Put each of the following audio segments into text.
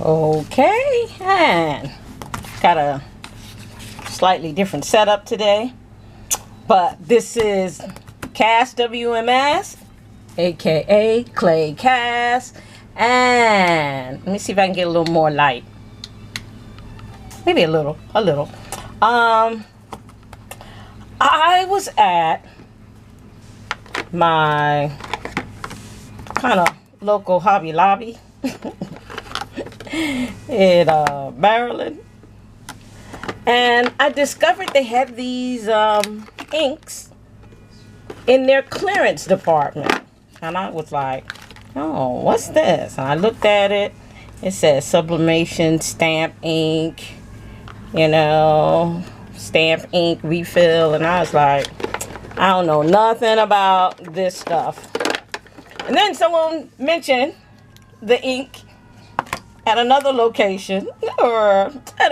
Okay, and got a slightly different setup today, but this is Cast WMS, aka Clay Cast, and let me see if I can get a little more light. Maybe a little. I was at my kind of local Hobby Lobby in Maryland, and I discovered they had these inks in their clearance department, and I was like, oh, what's this? And I looked at it. It says Sublimation stamp ink, you know, stamp ink refill, and I was like, I don't know nothing about this stuff. And then someone mentioned the ink at another location, or at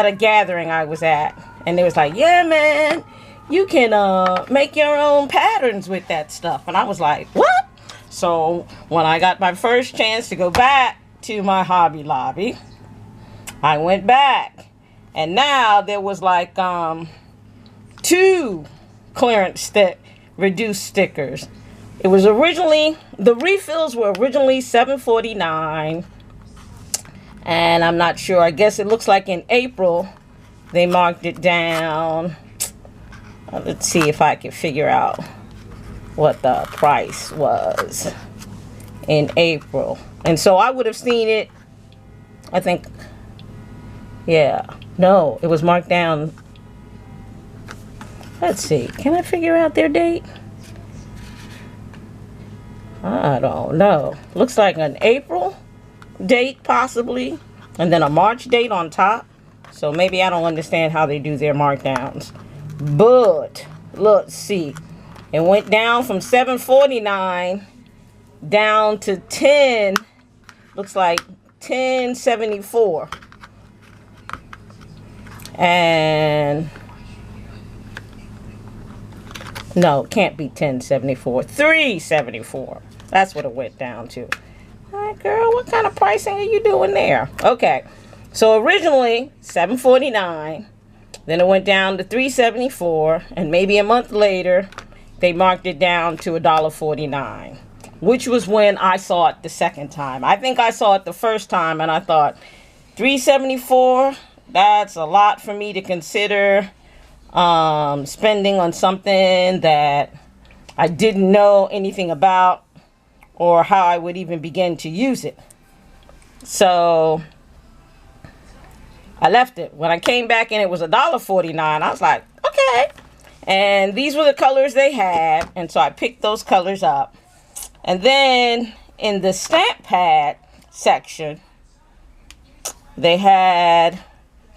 a gathering I was at, and they was like, yeah, man, you can make your own patterns with that stuff. And I was like, what? So when I got my first chance to go back to my Hobby Lobby, I went back, and now there was like 2 clearance reduced stickers. It was originally, the refills were originally $7.49, and I'm not sure, I guess it looks like in April they marked it down. Let's see if I can figure out what the price was in April. And so I would have seen it, I think, yeah, no, it was marked down. Let's see, can I figure out their date? I don't know. Looks like an April date possibly, and then a March date on top. So maybe I don't understand how they do their markdowns. But let's see, it went down from $7.49 down to 10. Looks like $10.74. And no, can't be $10.74. $3.74. That's what it went down to. All right, girl, what kind of pricing are you doing there? Okay, so originally $7.49, then it went down to $3.74, and maybe a month later they marked it down to $1.49, which was when I saw it the second time. I think I saw it the first time and I thought, $3.74, that's a lot for me to consider spending on something that I didn't know anything about or how I would even begin to use it. So I left it. When I came back and it was $1.49, I was like, okay. And these were the colors they had, and so I picked those colors up. And then in the stamp pad section, they had,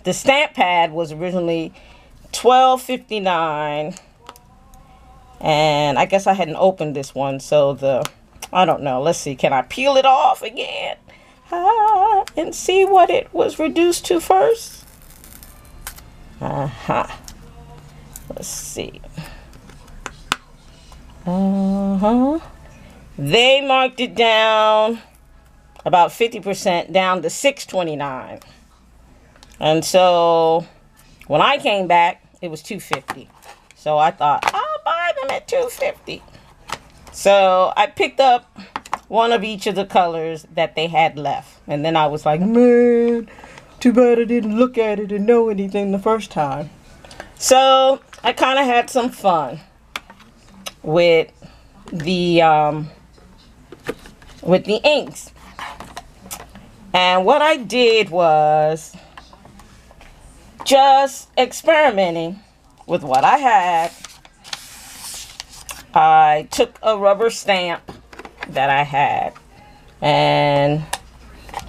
the stamp pad was originally $12.59, and I guess I hadn't opened this one, so I don't know, let's see, can I peel it off again and see what it was reduced to first? Let's see. They marked it down about 50%, down to $6.29, and so when I came back, it was $2.50. So I thought, I'll buy them at $2.50. So I picked up one of each of the colors that they had left. And then I was like, man, too bad I didn't look at it and know anything the first time. So I kind of had some fun with the inks. And what I did was just experimenting with what I had. I took a rubber stamp that I had and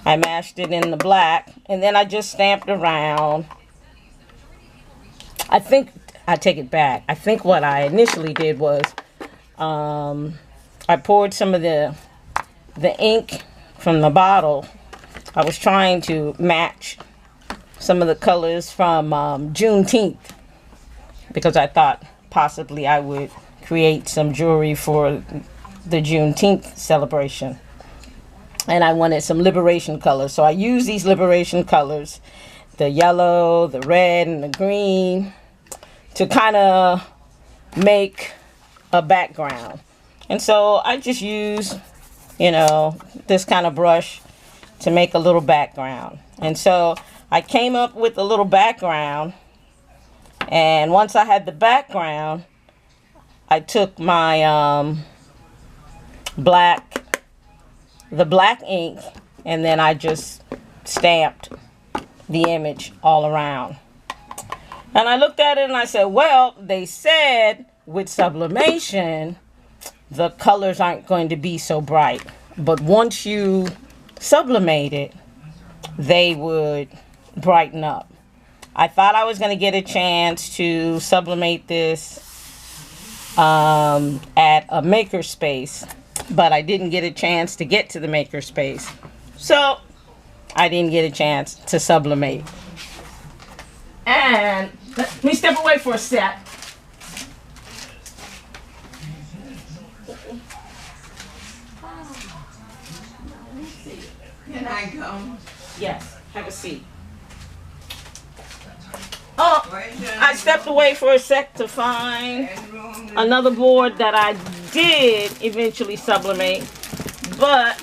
I mashed it in the black, and then I just stamped around. I think, I take it back, I think what I initially did was I poured some of the ink from the bottle. I was trying to match some of the colors from Juneteenth, because I thought possibly I would create some jewelry for the Juneteenth celebration. and I wanted some liberation colors. So I used these liberation colors, the yellow, the red, and the green, to kind of make a background. And so I just used, you know, this kind of brush to make a little background. And so I came up with a little background, and once I had the background, I took my black ink, and then I just stamped the image all around. And I looked at it and I said, well, they said with sublimation, the colors aren't going to be so bright. But once you sublimate it, they would brighten up. I thought I was going to get a chance to sublimate this at a makerspace, but I didn't get a chance to get to the makerspace. So I didn't get a chance to sublimate. And let me step away for a sec. Can I go? Yes, have a seat. Oh, I stepped away for a sec to find another board that I did eventually sublimate, but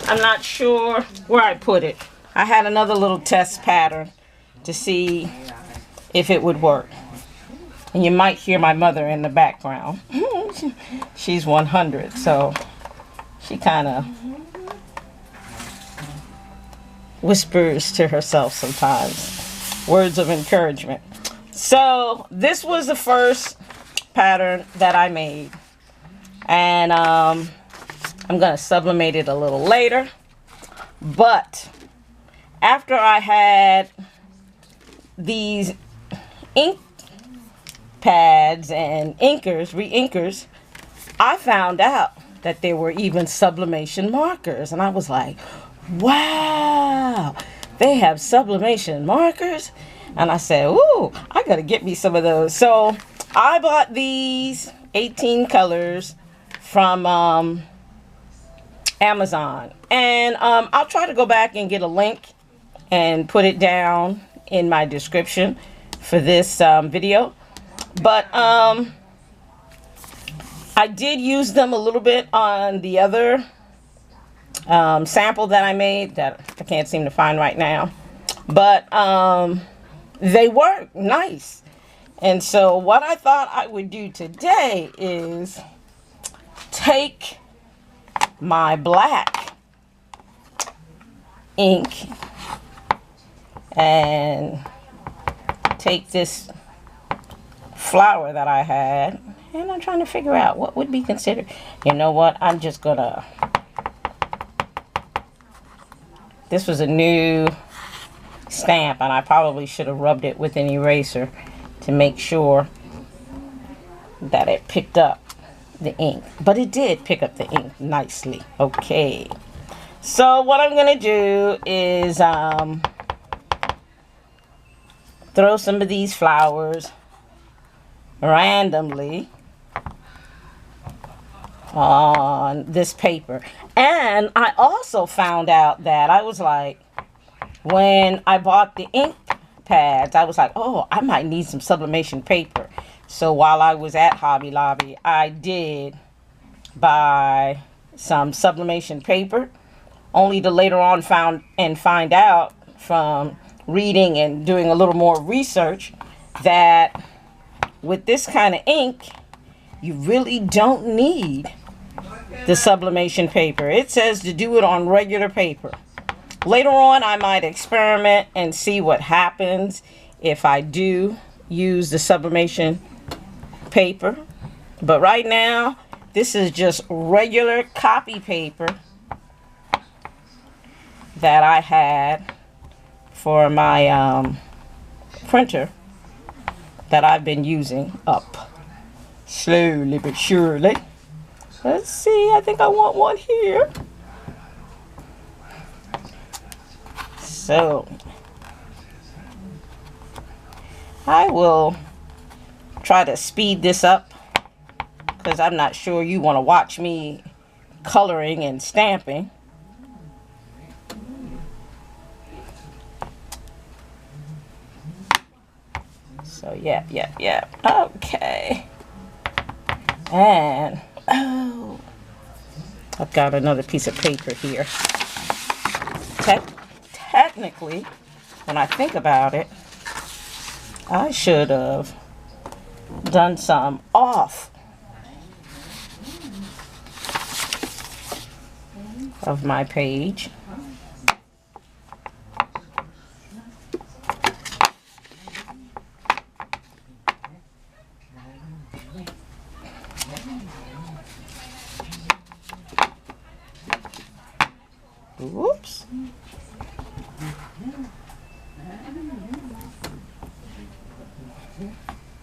I'm not sure where I put it. I had another little test pattern to see if it would work. And you might hear my mother in the background. She's 100, so she kind of whispers to herself sometimes. Words of encouragement. So this was the first pattern that I made. And I'm going to sublimate it a little later. But after I had these ink pads and inkers, re-inkers, I found out that there were even sublimation markers. And I was like, wow, they have sublimation markers. And I said, ooh, I gotta get me some of those. So I bought these 18 colors from Amazon. And I'll try to go back and get a link and put it down in my description for this video. But I did use them a little bit on the other sample that I made that I can't seem to find right now. But they work nice. And so what I thought I would do today is take my black ink and take this flower that I had, and I'm trying to figure out what would be considered. You know what? I'm just gonna, this was a new stamp, and I probably should have rubbed it with an eraser to make sure that it picked up the ink. But it did pick up the ink nicely. Okay. So what I'm gonna do is throw some of these flowers randomly on this paper. And I also found out that I was like, when I bought the ink pads, I was like, oh, I might need some sublimation paper. So while I was at Hobby Lobby, I did buy some sublimation paper, only to later on find out from reading and doing a little more research that with this kind of ink, you really don't need the sublimation paper. It says to do it on regular paper. Later on, I might experiment and see what happens if I do use the sublimation paper. But right now, this is just regular copy paper that I had for my printer that I've been using up slowly but surely. Let's see, I think I want one here. So I will try to speed this up because I'm not sure you want to watch me coloring and stamping. Yeah. Okay. And, oh, I've got another piece of paper here. Technically, when I think about it, I should have done some off of my page. Whoops.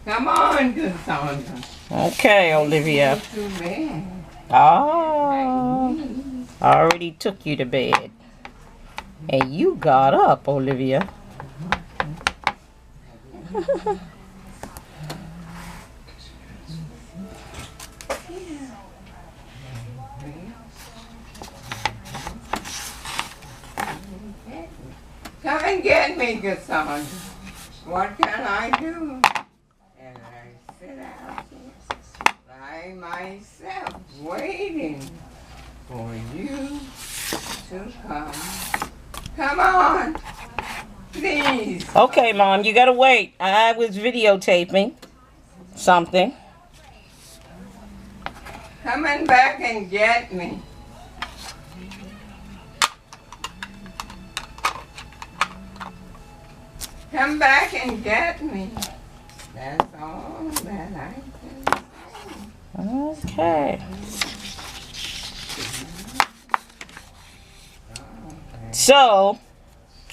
Come on, Cassandra. Okay, Olivia. Oh, I already took you to bed. And you got up, Olivia. Come and get me, Cassandra. What can I do? And I sit out here by myself, waiting for you to come. Come on, please. Okay, Mom, you gotta wait. I was videotaping something. Coming back and get me. Come back and get me. That's all that I can say.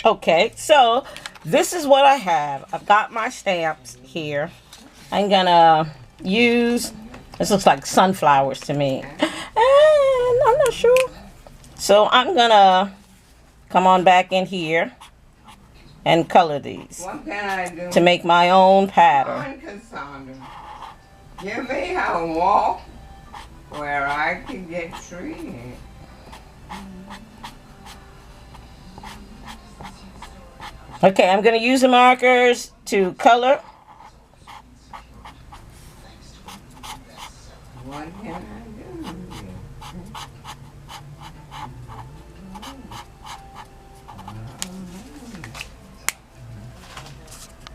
Okay. So this is what I have. I've got my stamps here. I'm gonna use, this looks like sunflowers to me. And I'm not sure. So I'm gonna come on back in here and color these What can I do? to make my own pattern. Come on, Cassandra. Give me a walk where I can get treated. Okay, I'm going to use the markers to color. What can I do?